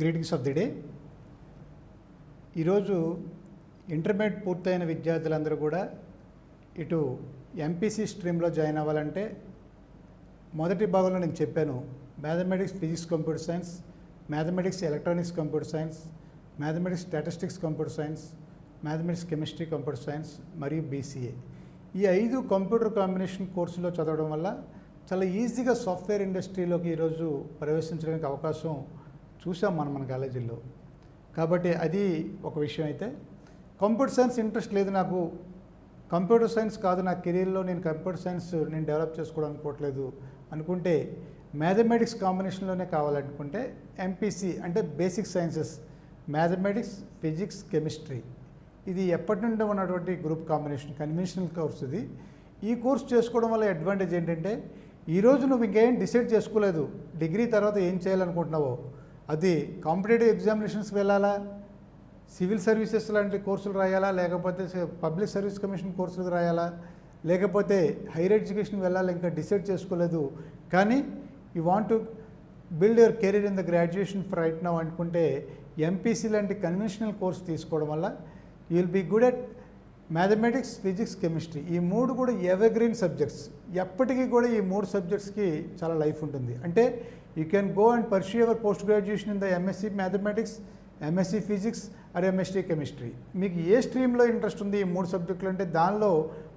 Greetings of the day. ఈరోజు intermediate పూర్తయిన విద్యార్థులందరూ కూడా ఇటు ఎంపీసీ స్ట్రీమ్లో జాయిన్ అవ్వాలంటే మొదటి భాగంలో నేను చెప్పాను, mathematics, physics, computer science, mathematics, electronics, computer science, mathematics, statistics, computer science, mathematics, chemistry, computer science మరియు బీసీఏ. ఈ 5 కంప్యూటర్ కాంబినేషన్ కోర్సులో చదవడం వల్ల చాలా ఈజీగా సాఫ్ట్వేర్ ఇండస్ట్రీలోకి ఈరోజు ప్రవేశించడానికి అవకాశం చూసాం మన కాలేజీల్లో. కాబట్టి అది ఒక విషయం. అయితే కంప్యూటర్ సైన్స్ ఇంట్రెస్ట్ లేదు నాకు, కంప్యూటర్ సైన్స్ కాదు నా కెరీర్లో, నేను కంప్యూటర్ సైన్స్ నేను డెవలప్ చేసుకోవడం అనుకోవట్లేదు అనుకుంటే, మ్యాథమెటిక్స్ కాంబినేషన్లోనే కావాలనుకుంటే ఎంపీసీ అంటే basic sciences, mathematics, physics, chemistry, ఇది ఎప్పటి నుండి ఉన్నటువంటి గ్రూప్ కాంబినేషన్ కన్వెన్షనల్ కోర్స్. ఇది ఈ కోర్స్ చేసుకోవడం వల్ల అడ్వాంటేజ్ ఏంటంటే, ఈరోజు నువ్వు ఇంకేం డిసైడ్ చేసుకోలేదు డిగ్రీ తర్వాత ఏం చేయాలనుకుంటున్నావో, అది కాంపిటేటివ్ ఎగ్జామినేషన్స్ వెళ్ళాలా, సివిల్ సర్వీసెస్ లాంటి కోర్సులు రాయాలా, లేకపోతే పబ్లిక్ సర్వీస్ కమిషన్ కోర్సులు రాయాలా, లేకపోతే హైయర్ ఎడ్యుకేషన్ వెళ్ళాలా, ఇంకా డిసైడ్ చేసుకోలేదు. కానీ you want to build your career in the graduation for right now అనుకుంటే ఎంపీసీ లాంటి కన్వెన్షనల్ కోర్స్ తీసుకోవడం వల్ల you will be good at mathematics, physics, chemistry. ఈ 3 కూడా ఎవర్గ్రీన్ సబ్జెక్ట్స్. ఎప్పటికీ కూడా ఈ 3 సబ్జెక్ట్స్కి చాలా లైఫ్ ఉంటుంది. అంటే you can go and pursue your post graduation in the MSc mathematics, MSc physics or MSc chemistry. మీకు ఏ స్ట్రీమ్లో ఇంట్రెస్ట్ ఉంది ఈ 3 సబ్జెక్టులు అంటే దానిలో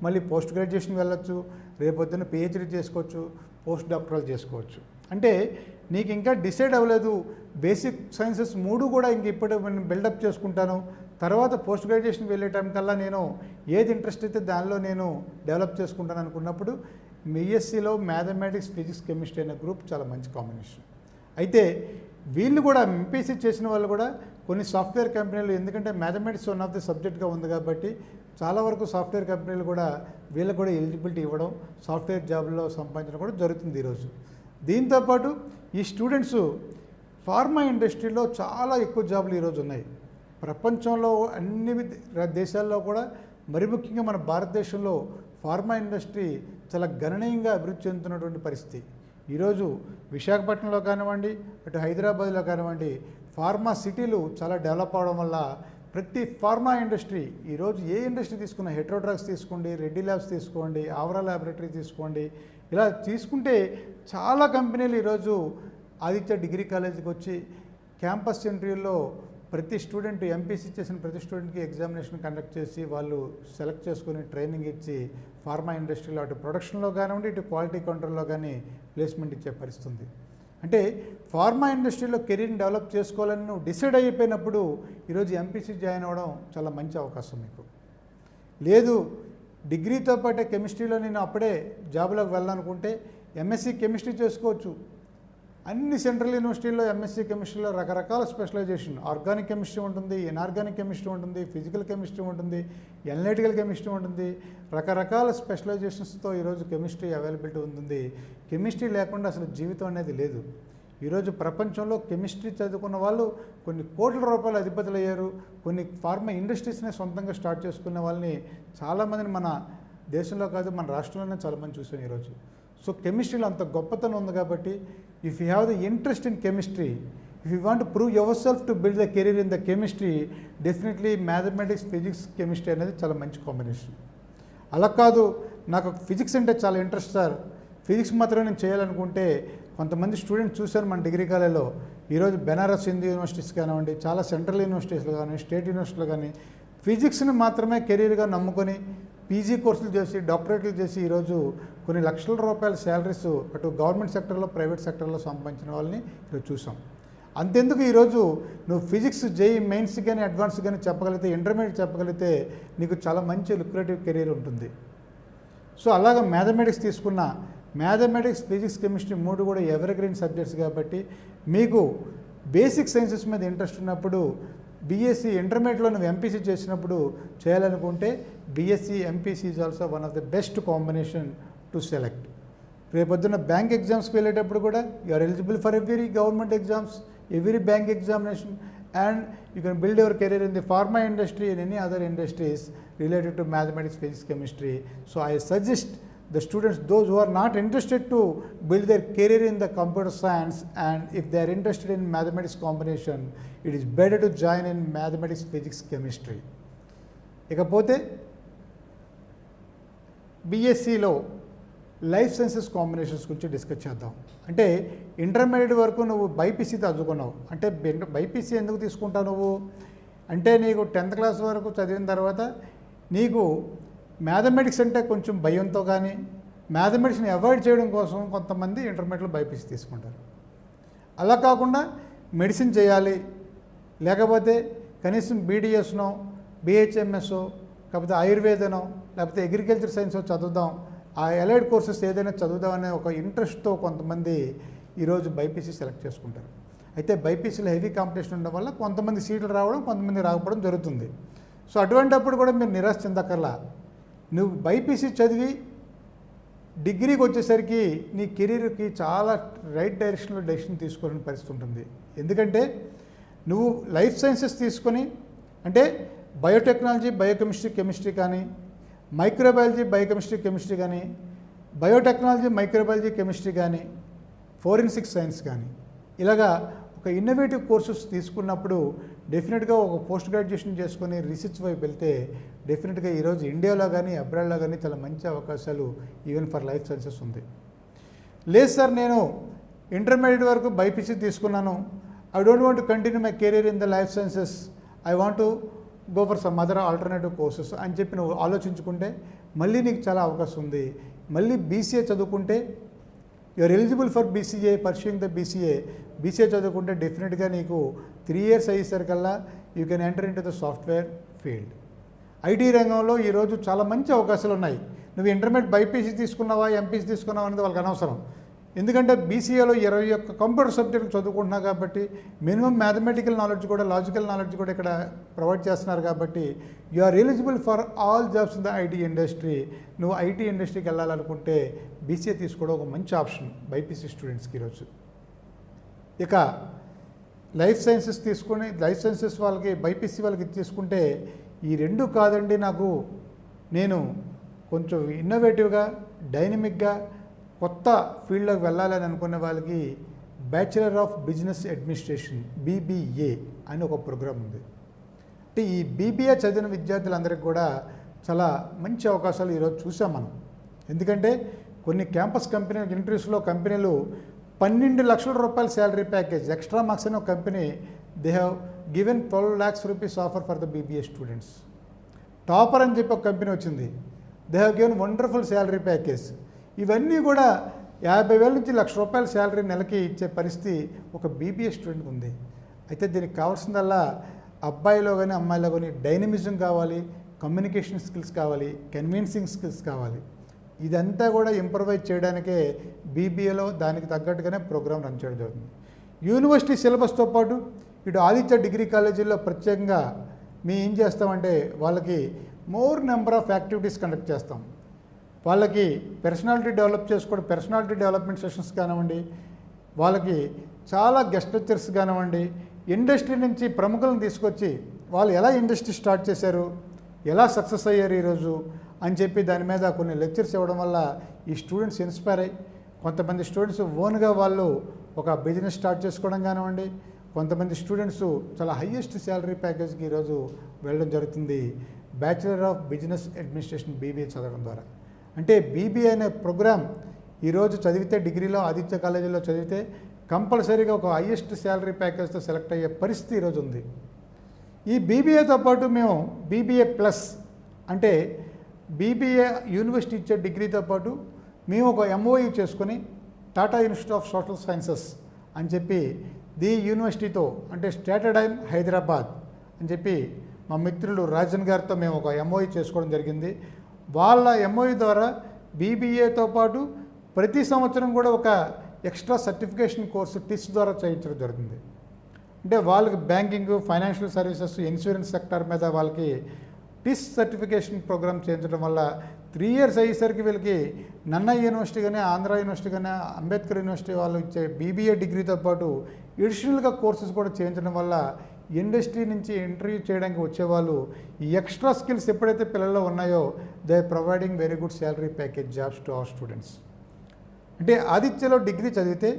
మళ్ళీ పోస్ట్ గ్రాడ్యుయేషన్ వెళ్ళొచ్చు, రేపొద్దున పిహెచ్డీ చేసుకోవచ్చు, పోస్ట్ డాక్టరల్ చేసుకోవచ్చు. అంటే నీకు ఇంకా డిసైడ్ అవ్వలేదు, బేసిక్ సైన్సెస్ 3 కూడా ఇంక ఇప్పుడు నేను బిల్డప్ చేసుకుంటాను, తర్వాత పోస్ట్ గ్రాడ్యుయేషన్ వెళ్ళే టైం కల్లా నేను ఏది ఇంట్రెస్ట్ అయితే దానిలో నేను డెవలప్ చేసుకుంటాను అనుకున్నప్పుడు బీఎస్సీలో మ్యాథమెటిక్స్, ఫిజిక్స్, కెమిస్ట్రీ అనే గ్రూప్ చాలా మంచి కాంబినేషన్. అయితే వీళ్ళు కూడా ఎంపీసీ చేసిన వాళ్ళు కూడా కొన్ని సాఫ్ట్వేర్ కంపెనీలు, ఎందుకంటే మ్యాథమెటిక్స్ వన్ ఆఫ్ ది సబ్జెక్ట్గా ఉంది కాబట్టి చాలా వరకు సాఫ్ట్వేర్ కంపెనీలు కూడా వీళ్ళకి కూడా ఎలిజిబిలిటీ ఇవ్వడం, సాఫ్ట్వేర్ జాబ్లో సంపాదించడం కూడా జరుగుతుంది ఈరోజు. దీంతోపాటు ఈ స్టూడెంట్స్ ఫార్మా ఇండస్ట్రీలో చాలా ఎక్కువ జాబులు ఈరోజు ఉన్నాయి. ప్రపంచంలో అన్ని దేశాల్లో కూడా, మరి ముఖ్యంగా మన భారతదేశంలో ఫార్మా ఇండస్ట్రీ చాలా గణనీయంగా అభివృద్ధి చెందుతున్నటువంటి పరిస్థితి. ఈరోజు విశాఖపట్నంలో కానివ్వండి, అటు హైదరాబాద్లో కానివ్వండి, ఫార్మా సిటీలు చాలా డెవలప్ అవడం వల్ల ప్రతి ఫార్మా ఇండస్ట్రీ ఈరోజు ఏ ఇండస్ట్రీ తీసుకున్నా, హెట్రో డ్రగ్స్ తీసుకోండి, రెడ్డి ల్యాబ్స్ తీసుకోండి, ఆవరా ల్యాబొరేటరీ తీసుకోండి, ఇలా తీసుకుంటే చాలా కంపెనీలు ఈరోజు ఆదిత్య డిగ్రీ కాలేజీకి వచ్చి క్యాంపస్ ఇంటర్వ్యూల్లో ప్రతి స్టూడెంట్, ఎంపీసీ చేసిన ప్రతి స్టూడెంట్కి ఎగ్జామినేషన్ కండక్ట్ చేసి వాళ్ళు సెలెక్ట్ చేసుకుని ట్రైనింగ్ ఇచ్చి ఫార్మా ఇండస్ట్రీలో అటు ప్రొడక్షన్లో కానివ్వండి, ఇటు క్వాలిటీ కంట్రోల్లో కానీ ప్లేస్మెంట్ ఇచ్చే పరిస్థితుంది. అంటే ఫార్మా ఇండస్ట్రీలో కెరీర్ని డెవలప్ చేసుకోవాలని నువ్వు డిసైడ్ అయిపోయినప్పుడు ఈరోజు ఎంపీసీ జాయిన్ అవ్వడం చాలా మంచి అవకాశం మీకు. లేదు డిగ్రీతో పాటే కెమిస్ట్రీలో నేను అప్పుడే జాబులోకి వెళ్ళాలనుకుంటే ఎంఎస్సీ కెమిస్ట్రీ చేసుకోవచ్చు. అన్ని సెంట్రల్ యూనివర్సిటీల్లో ఎంఎస్సీ కెమిస్ట్రీలో రకరకాల స్పెషలైజేషన్, ఆర్గానిక్ కెమిస్ట్రీ ఉంటుంది, ఇన్ఆర్గానిక్ కెమిస్ట్రీ ఉంటుంది, ఫిజికల్ కెమిస్ట్రీ ఉంటుంది, ఎనలిటికల్ కెమిస్ట్రీ ఉంటుంది, రకరకాల స్పెషలైజేషన్స్తో ఈరోజు కెమిస్ట్రీ అవైలబిలిటీ ఉంటుంది. కెమిస్ట్రీ లేకుండా అసలు జీవితం అనేది లేదు. ఈరోజు ప్రపంచంలో కెమిస్ట్రీ చదువుకున్న వాళ్ళు కొన్ని కోట్ల రూపాయల అధిపతులు అయ్యారు. కొన్ని ఫార్మా ఇండస్ట్రీస్నే సొంతంగా స్టార్ట్ చేసుకున్న వాళ్ళని చాలామందిని మన దేశంలో కాదు మన రాష్ట్రంలోనే చాలామంది చూసాం ఈరోజు. సో కెమిస్ట్రీలో అంత గొప్పతనం ఉంది కాబట్టి if you have the interest in chemistry, if you want to prove your self to build the career in the chemistry, definitely mathematics, physics, chemistry అనేది చాలా మంచి కాంబినేషన్. అలా కాదు నాకు ఫిజిక్స్ అంటే చాలా ఇంట్రెస్ట్ సార్, ఫిజిక్స్ మాత్రమే నేను చేయాలనుకుంటే కొంతమంది స్టూడెంట్స్ చూశాను మన డిగ్రీ కాలేజీలో. ఈరోజు బెనారస్ హిందూ యూనివర్సిటీస్ కానివ్వండి, చాలా సెంట్రల్ యూనివర్సిటీస్లో కానీ, స్టేట్ యూనివర్సిటీలో కానీ ఫిజిక్స్ని మాత్రమే కెరీర్గా నమ్ముకొని పీజీ కోర్సులు చేసి, డాక్టరేట్లు చేసి ఈరోజు కొన్ని లక్షల రూపాయల శాలరీస్ అటు గవర్నమెంట్ సెక్టర్లో, ప్రైవేట్ సెక్టర్లో సంపాదించిన వాళ్ళని ఈరోజు చూసాం. అంతెందుకు ఈరోజు నువ్వు ఫిజిక్స్ జేఈ మెయిన్స్ కానీ అడ్వాన్స్ కానీ చెప్పగలిగితే, ఇంటర్మీడియట్ చెప్పగలిగితే నీకు చాలా మంచి లుక్రేటివ్ కెరీర్ ఉంటుంది. సో అలాగా మ్యాథమెటిక్స్ తీసుకున్న, మ్యాథమెటిక్స్, ఫిజిక్స్, కెమిస్ట్రీ 3 కూడా ఎవర్గ్రీన్ సబ్జెక్ట్స్ కాబట్టి మీకు బేసిక్ సైన్సెస్ మీద ఇంట్రెస్ట్ ఉన్నప్పుడు బీఎస్సీ ఇంటర్మీడియట్లో నువ్వు ఎంపీసీ చేసినప్పుడు చేయాలనుకుంటే BSc MPC is also one of the best combination to select. రేపొద్దున బ్యాంక్ ఎగ్జామ్స్కి వెళ్ళేటప్పుడు కూడా you are eligible for every government exams, every bank examination, and you can build your career in the pharma industry and any other industries related to mathematics, physics, chemistry. So I suggest the students, those who are not interested to build their career in the computer science, and if they are interested in mathematics combination, it is better to join in mathematics, physics, chemistry. ఇకపోతే బీఎస్సీలో life sciences combinations గురించి discuss చేద్దాం. అంటే intermediate వరకు నువ్వు BiPC చదువుకున్నావు. అంటే BiPC ఎందుకు తీసుకుంటావు నువ్వు అంటే నీకు 10th క్లాస్ వరకు చదివిన తర్వాత నీకు మ్యాథమెటిక్స్ అంటే కొంచెం భయంతో కానీ మ్యాథమెటిక్స్ని అవాయిడ్ చేయడం కోసం కొంతమంది ఇంటర్మీడియట్లో బైపీసీ తీసుకుంటారు. అలా కాకుండా మెడిసిన్ చేయాలి, లేకపోతే కనీసం బీడీఎస్నో బిహెచ్ఎంఎస్ఓ కాకపోతే ఆయుర్వేదనో లేకపోతే అగ్రికల్చర్ సైన్స్ చదువుదాం, ఆ ఎలైడ్ కోర్సెస్ ఏదైనా చదువుదాం అనే ఒక ఇంట్రెస్ట్తో కొంతమంది ఈరోజు బైపీసీ సెలెక్ట్ చేసుకుంటారు. అయితే బైపీసీలో హెవీ కాంపిటీషన్ ఉండడం వల్ల కొంతమంది సీట్లు రావడం, కొంతమంది రాకపోవడం జరుగుతుంది. సో అటువంటిప్పుడు కూడా మీరు నిరాశ చెందక్కర్లా. నువ్వు బైపీసీ చదివి డిగ్రీకి వచ్చేసరికి నీ కెరీర్కి చాలా రైట్ డైరెక్షన్లో డెసిషన్ తీసుకోవాలని పరిస్థితి ఉంటుంది. ఎందుకంటే నువ్వు లైఫ్ సైన్సెస్ తీసుకొని అంటే బయోటెక్నాలజీ బయోకెమిస్ట్రీ కెమిస్ట్రీ కానీ, మైక్రోబయాలజీ బయోకెమిస్ట్రీ కెమిస్ట్రీ కానీ, బయోటెక్నాలజీ మైక్రోబయాలజీ కెమిస్ట్రీ కానీ, ఫోరెన్సిక్ సైన్స్ కానీ, ఇలాగా ఒక ఇన్నోవేటివ్ కోర్సెస్ తీసుకున్నప్పుడు డెఫినెట్గా ఒక పోస్ట్ గ్రాడ్యుయేషన్ చేసుకొని రీసెర్చ్ వైపు వెళ్తే డెఫినెట్గా ఈరోజు ఇండియాలో కానీ అబ్రాడ్లో కానీ చాలా మంచి అవకాశాలు ఈవెన్ ఫర్ లైఫ్ సైన్సెస్ ఉంది. లేదు సార్, నేను ఇంటర్మీడియట్ వరకు బైపీసీ తీసుకున్నాను, I don't want to continue my career in the life sciences, I want to go for some other alternative courses అని చెప్పి నువ్వు ఆలోచించుకుంటే మళ్ళీ నీకు చాలా అవకాశం ఉంది. మళ్ళీ బీసీఏ చదువుకుంటే you're eligible for BCA, pursuing the BCA చదువుకుంటే డెఫినెట్గా నీకు 3 years అయ్యేసరికల్లా you can enter in to the software field. IT రంగంలో ఈరోజు చాలా మంచి అవకాశాలు ఉన్నాయి. నువ్వు ఇంటర్మీడియట్ బైపీసీ తీసుకున్నావా ఎంపీసీ తీసుకున్నావా అనేది వాళ్ళకి అనవసరం. ఎందుకంటే బీసీఏలో 21 కంప్యూటర్ సబ్జెక్టులు చదువుకుంటున్నావు కాబట్టి మినిమం మ్యాథమెటికల్ నాలెడ్జ్ కూడా లాజికల్ నాలెడ్జ్ కూడా ఇక్కడ ప్రొవైడ్ చేస్తున్నారు కాబట్టి you are eligible for all jobs in the IT industry. నువ్వు ఐటీ ఇండస్ట్రీకి వెళ్ళాలనుకుంటే బీసీఏ తీసుకోవడం ఒక మంచి ఆప్షన్ బైపీసీ స్టూడెంట్స్కి ఈరోజు. ఇక లైఫ్ సైన్సెస్ వాళ్ళకి బైపీసీ వాళ్ళకి తీసుకుంటే ఈ రెండు కాదండి, నేను కొంచెం ఇన్నోవేటివ్గా డైనమిక్గా కొత్త ఫీల్డ్లోకి వెళ్ళాలని అనుకునే వాళ్ళకి bachelor of business administration BBA అని ఒక ప్రోగ్రాం ఉంది. అంటే ఈ బీబీఏ చదివిన విద్యార్థులందరికీ కూడా చాలా మంచి అవకాశాలు ఈరోజు చూసాం మనం. ఎందుకంటే కొన్ని క్యాంపస్ కంపెనీ ఇంటర్వ్యూస్లో కంపెనీలు 12 లక్షల రూపాయల శాలరీ ప్యాకేజ్ ఎక్స్ట్రా మార్క్స్ అనే ఒక company they have given 12 lakhs rupees offer for the BBA students. Topper అని చెప్పి ఒక కంపెనీ వచ్చింది, they have given wonderful salary package. ఇవన్నీ కూడా 50,000 నుంచి ₹1,00,000 శాలరీ నెలకి ఇచ్చే పరిస్థితి ఒక బీబీఏ స్టూడెంట్కి ఉంది. అయితే దీనికి కావాల్సిందల్లా అబ్బాయిలో కానీ అమ్మాయిలో కానీ డైనమిజం కావాలి, కమ్యూనికేషన్ స్కిల్స్ కావాలి, కన్విన్సింగ్ స్కిల్స్ కావాలి. ఇదంతా కూడా ఇంప్రవైజ్ చేయడానికే బీబీఏలో దానికి తగ్గట్టుగానే ప్రోగ్రామ్ రన్ చేయడం జరుగుతుంది. యూనివర్సిటీ సిలబస్తో పాటు ఇటు ఆదిత్య డిగ్రీ కాలేజీల్లో ప్రత్యేకంగా మేము ఏం చేస్తామంటే వాళ్ళకి more number of activities conduct చేస్తాం. వాళ్ళకి పర్సనాలిటీ డెవలప్ చేసుకోవడం, పర్సనాలిటీ డెవలప్మెంట్ సెషన్స్ కానివ్వండి, వాళ్ళకి చాలా గెస్ట్ లెక్చర్స్ కానివ్వండి, ఇండస్ట్రీ నుంచి ప్రముఖులను తీసుకొచ్చి వాళ్ళు ఎలా ఇండస్ట్రీ స్టార్ట్ చేశారు, ఎలా సక్సెస్ అయ్యారు ఈరోజు అని చెప్పి దాని మీద కొన్ని లెక్చర్స్ ఇవ్వడం వల్ల ఈ స్టూడెంట్స్ ఇన్స్పైర్ అయ్యి కొంతమంది స్టూడెంట్స్ ఓన్గా వాళ్ళు ఒక బిజినెస్ స్టార్ట్ చేసుకోవడం కానివ్వండి, కొంతమంది స్టూడెంట్స్ చాలా హయ్యెస్ట్ శాలరీ ప్యాకేజ్కి ఈరోజు వెళ్ళడం జరుగుతుంది bachelor of business administration BBA చదవడం ద్వారా. అంటే బీబీఏ అనే ప్రోగ్రామ్ ఈరోజు చదివితే డిగ్రీలో ఆదిత్య కాలేజీలో చదివితే కంపల్సరీగా ఒక హయ్యెస్ట్ శాలరీ ప్యాకేజ్తో సెలెక్ట్ అయ్యే పరిస్థితి ఈరోజు ఉంది. ఈ బీబీఏతో పాటు మేము బీబీఏ ప్లస్ అంటే బీబీఏ యూనివర్సిటీ ఇచ్చే డిగ్రీతో పాటు మేము ఒక ఎంఓఈ చేసుకొని Tata institute of social sciences అని చెప్పి ది యూనివర్సిటీతో అంటే స్టాటడైన్ హైదరాబాద్ అని చెప్పి మా మిత్రులు రాజన్ గారితో మేము ఒక ఎంఓఈ చేసుకోవడం జరిగింది. వాళ్ళ ఎంఓఈ ద్వారా బీబీఏతో పాటు ప్రతి సంవత్సరం కూడా ఒక ఎక్స్ట్రా సర్టిఫికేషన్ కోర్సు టిస్ ద్వారా చేయించడం జరుగుతుంది. అంటే వాళ్ళకి banking, financial services, insurance sector మీద వాళ్ళకి టిస్ సర్టిఫికేషన్ ప్రోగ్రామ్ చేయించడం వల్ల 3 years అయ్యేసరికి వీళ్ళకి నన్నా యూనివర్సిటీ కానీ, ఆంధ్ర యూనివర్సిటీ కానీ, అంబేద్కర్ యూనివర్సిటీ వాళ్ళు ఇచ్చే బీబీఏ డిగ్రీతో పాటు ఎడిషనల్గా కోర్సెస్ కూడా చేయించడం వల్ల ఇండస్ట్రీ నుంచి ఇంటర్వ్యూ చేయడానికి వచ్చేవాళ్ళు ఈ ఎక్స్ట్రా స్కిల్స్ ఎప్పుడైతే పిల్లల్లో ఉన్నాయో they providing very good salary package jobs to our students. అంటే ఆదిత్యలో డిగ్రీ చదివితే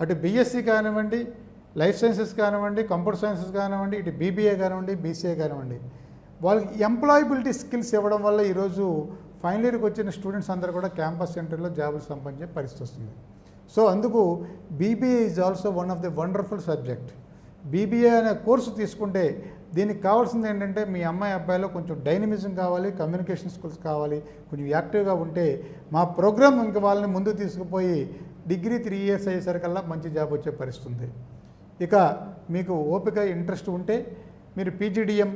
అటు బీఎస్సీ కానివ్వండి, లైఫ్ సైన్సెస్ కానివ్వండి, కంప్యూటర్ సైన్సెస్ కానివ్వండి, ఇటు బీబీఏ కానివ్వండి, బీసీఏ కానివ్వండి, వాళ్ళకి ఎంప్లాయబిలిటీ స్కిల్స్ ఇవ్వడం వల్ల ఈరోజు ఫైనల్ ఇయర్కి వచ్చిన స్టూడెంట్స్ అందరూ కూడా క్యాంపస్ సెంటర్లో జాబులు సంపాదించే పరిస్థితి వస్తుంది. సో అందుకు BBA is also one of the wonderful subject. BBA అనే కోర్సు తీసుకుంటే దీనికి కావాల్సింది ఏంటంటే మీ అమ్మాయి అబ్బాయిలో కొంచెం డైనమిజం కావాలి, కమ్యూనికేషన్ స్కిల్స్ కావాలి, కొంచెం యాక్టివ్గా ఉంటే మా ప్రోగ్రామ్ ఇంకా వాళ్ళని ముందుకు తీసుకుపోయి డిగ్రీ 3 years అయ్యేసరికల్లా మంచి జాబ్ వచ్చే పరిస్థితి ఉంది. ఇక మీకు ఓపిక ఇంట్రెస్ట్ ఉంటే మీరు పీజీడిఎం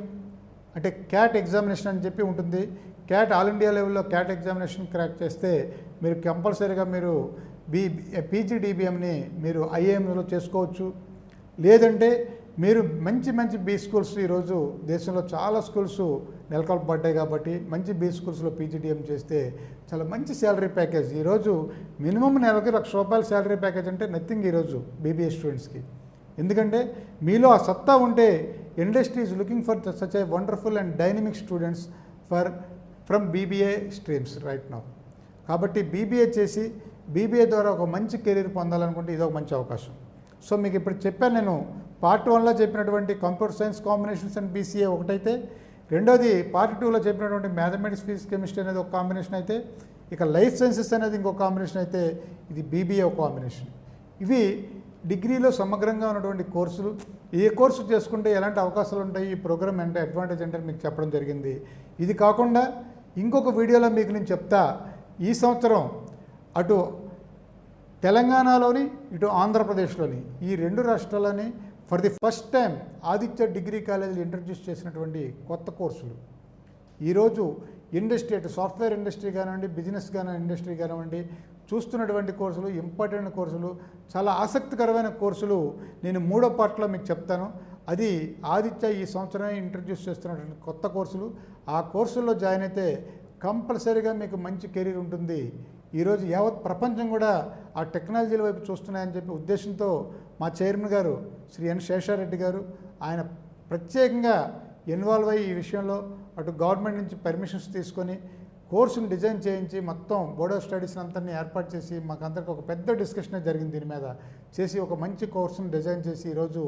అంటే క్యాట్ ఎగ్జామినేషన్ అని చెప్పి ఉంటుంది. క్యాట్ ఆల్ ఇండియా లెవెల్లో క్యాట్ ఎగ్జామినేషన్ క్రాక్ చేస్తే మీరు కంపల్సరీగా మీరు పీజీడిబిఎంని మీరు ఐఏఎంలో చేసుకోవచ్చు. లేదంటే మీరు మంచి మంచి బీ స్కూల్స్ ఈరోజు దేశంలో చాలా స్కూల్స్ నెలకొల్పబడ్డాయి కాబట్టి మంచి బీ స్కూల్స్లో పీజీడిఎం చేస్తే చాలా మంచి శాలరీ ప్యాకేజ్. ఈరోజు మినిమం నెలకి ₹1,00,000 శాలరీ ప్యాకేజ్ అంటే నథింగ్ ఈరోజు బీబీఏ స్టూడెంట్స్కి. ఎందుకంటే మీలో ఆ సత్తా ఉంటే industry is looking for such a wonderful and dynamic students from BBA streams right now. కాబట్టి బీబీఏ చేసి బీబీఏ ద్వారా ఒక మంచి కెరీర్ పొందాలనుకుంటే ఇది ఒక మంచి అవకాశం. సో మీకు ఇప్పుడు చెప్పాను నేను పార్ట్ 1లో చెప్పినటువంటి computer science combinations and BCA ఒకటైతే, రెండోది పార్ట్ 2లో చెప్పినటువంటి మ్యాథమెటిక్స్, ఫిజిక్స్, కెమిస్ట్రీ అనేది ఒక కాంబినేషన్ అయితే, ఇక లైఫ్ సైన్సెస్ అనేది ఇంకో కాంబినేషన్ అయితే, ఇది బీబీఏ ఒక కాంబినేషన్. ఇవి డిగ్రీలో సమగ్రంగా ఉన్నటువంటి కోర్సులు. ఏ కోర్సు చేసుకుంటే ఎలాంటి అవకాశాలు ఉంటాయి, ఈ ప్రోగ్రామ్ అంటే అడ్వాంటేజ్ అంటే మీకు చెప్పడం జరిగింది. ఇది కాకుండా ఇంకొక వీడియోలో మీకు నేను చెప్తా, ఈ సంవత్సరం అటు తెలంగాణలోని ఇటు ఆంధ్రప్రదేశ్లోని ఈ 2 రాష్ట్రాలని for the first time Aditya degree కాలేజీలు ఇంట్రడ్యూస్ చేసినటువంటి కొత్త కోర్సులు. ఈరోజు ఇండస్ట్రీ అటు సాఫ్ట్వేర్ ఇండస్ట్రీ కానివ్వండి, బిజినెస్ ఇండస్ట్రీ కానివ్వండి, చూస్తున్నటువంటి కోర్సులు, ఇంపార్టెంట్ కోర్సులు, చాలా ఆసక్తికరమైన కోర్సులు నేను 3వ పార్ట్లో మీకు చెప్తాను. అది ఆదిత్య ఈ సంవత్సరమే ఇంట్రడ్యూస్ చేస్తున్నటువంటి కొత్త కోర్సులు. ఆ కోర్సుల్లో జాయిన్ అయితే కంపల్సరీగా మీకు మంచి కెరీర్ ఉంటుంది. ఈరోజు యావత్ ప్రపంచం కూడా ఆ టెక్నాలజీల వైపు చూస్తున్నాయని చెప్పి ఉద్దేశంతో మా చైర్మన్ గారు శ్రీ ఎన్ శేషారెడ్డి గారు ఆయన ప్రత్యేకంగా ఇన్వాల్వ్ అయ్యి ఈ విషయంలో అటు గవర్నమెంట్ నుంచి పర్మిషన్స్ తీసుకొని కోర్సును డిజైన్ చేయించి మొత్తం బోర్డ్ ఆఫ్ స్టడీస్ అంతని ఏర్పాటు చేసి మాకందరికి ఒక పెద్ద డిస్కషన్ జరిగింది. దీని మీద చేసి ఒక మంచి కోర్సును డిజైన్ చేసి ఈరోజు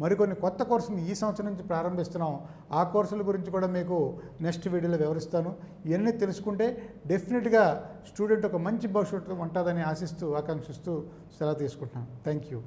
మరికొన్ని కొత్త కోర్సును ఈ సంవత్సరం నుంచి ప్రారంభిస్తున్నాం. ఆ కోర్సుల గురించి కూడా మీకు నెక్స్ట్ వీడియోలో వివరిస్తాను. ఇవన్నీ తెలుసుకుంటే డెఫినెట్గా స్టూడెంట్ ఒక మంచి భవిష్యత్తు ఉంటుందని ఆశిస్తూ ఆకాంక్షిస్తూ సెలవు తీసుకుంటున్నాను. Thank you.